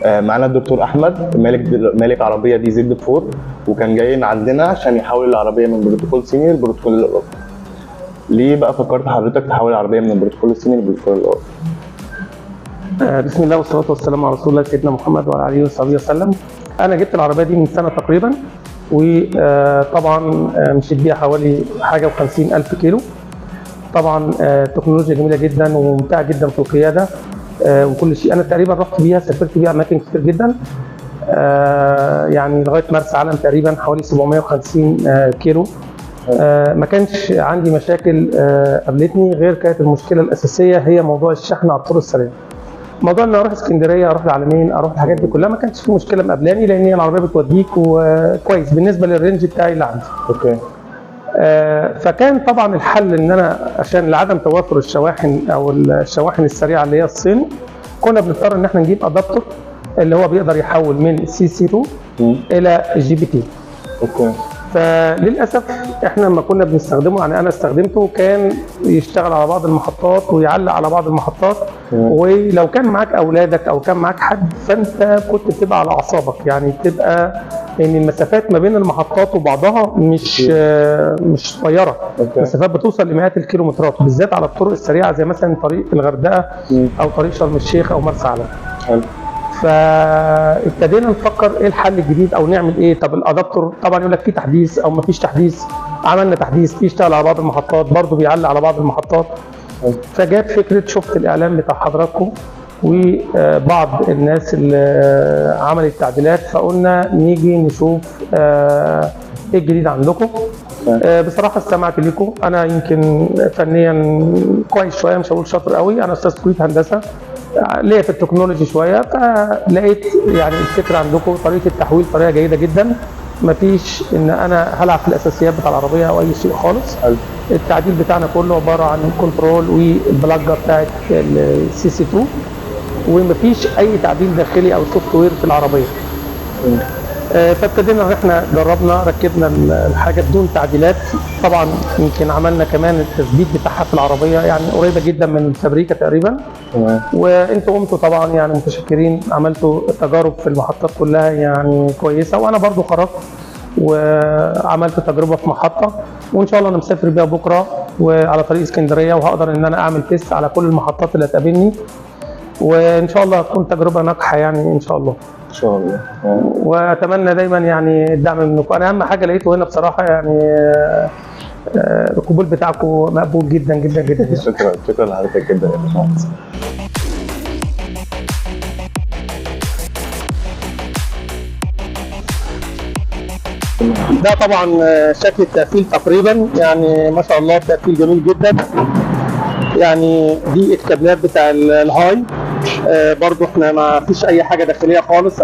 معانا الدكتور احمد مالك عربيه دي زد 4، وكان جاي عندنا عشان يحول العربيه من بروتوكول صيني للبروتوكول الاوروبي. ليه بقى فكرت حضرتك تحول العربيه من البروتوكول الصيني للبروتوكول الاوروبي؟ بسم الله والصلاه والسلام على رسول الله سيدنا محمد وعلى اله وصحبه وسلم. انا جبت العربيه دي من سنه تقريبا، وطبعا مشيت بيها حوالي حاجه و50 الف كيلو. طبعا تكنولوجيا جميله جدا وممتعه جدا في القياده وكل شيء. انا تقريبا رحت بيها، سافرت بيها اماكن كتير جدا، يعني لغايه مرسى علم تقريبا حوالي 750 كيلو. ما كانش عندي مشاكل قابلتني، غير كانت المشكله الاساسيه هي موضوع الشحن على الطرق السريعه. موضوع ان اروح اسكندريه، اروح العلمين، اروح الحاجات دي كلها ما كانش في مشكله مقابلاني، لان هي العربيه بتوديك وكويس بالنسبه للرينج بتاعي اللي عندي. اوكي. فكان طبعا الحل ان انا عشان لعدم توافر الشواحن او الشواحن السريعه اللي هي الصيني، كنا بنضطر ان احنا نجيب ادابتور اللي هو بيقدر يحول من CC2 الى GPT. اوكي. فللاسف احنا لما كنا بنستخدمه، يعني انا استخدمته، كان يشتغل على بعض المحطات ويعلق على بعض المحطات، ولو كان معاك اولادك او كان معاك حد فانت كنت بتبقى على اعصابك، يعني بتبقى ان المسافات ما بين المحطات وبعضها مش صغيره، مسافات بتوصل لمئات الكيلومترات، بالذات على الطرق السريعه زي مثلا طريق الغردقه او طريق شرم الشيخ او مرسى علم. حلو. فابتدينا نفكر ايه الحل الجديد او نعمل ايه. طب الادابتور طبعا يقول لك في تحديث او ما فيش تحديث. عملنا تحديث فيه يشتغل على بعض المحطات، برضه بيعلق على بعض المحطات. فجات فكره، شفت الاعلان بتاع حضراتكم وبعض الناس اللي عملت تعديلات، فقلنا نيجي نشوف ايه الجديد عندكم. بصراحه استمعت لكم. انا يمكن فنيا كويس شويه، مش هقول شاطر قوي، انا استاذ كليه هندسه، ليا في التكنولوجي شويه، فلقيت يعني الفكره عندكم طريقه التحويل طريقه جيده جدا. مفيش ان انا هلعب في الاساسيات بتاع العربيه او اي شيء خالص. التعديل بتاعنا كله عباره عن كنترول والبلاجه بتاعت CC2، ومفيش اي تعديل داخلي او سوفت وير في العربيه. فابتدينا ان احنا جربنا ركبنا الحاجه بدون تعديلات. طبعا يمكن عملنا كمان التثبيت بتاعها في العربيه، يعني قريبه جدا من الفابريكا تقريبا. وانتوا قمتوا طبعا يعني متشكرين، عملتوا تجارب في المحطات كلها يعني كويسه، وانا برضو خرجت وعملت تجربه في محطه، وان شاء الله انا مسافر بيها بكره وعلى طريق اسكندريه، وهقدر ان انا اعمل تيست على كل المحطات اللي هتقابلني، وان شاء الله تكون تجربه ناجحه يعني ان شاء الله. ان شاء الله. واتمنى دايما يعني الدعم منكم. انا اهم حاجه لقيته هنا بصراحه يعني القبول بتاعكم مقبول جدا جدا جدا. شكرا لحضرتك جدا يا باشمهندس. ده طبعا شكل التقفيل تقريبا، يعني ما شاء الله التقفيل جميل جدا. يعني دي الكابلات بتاع الهاي، برضو احنا ما فيش اي حاجه داخليه خالص.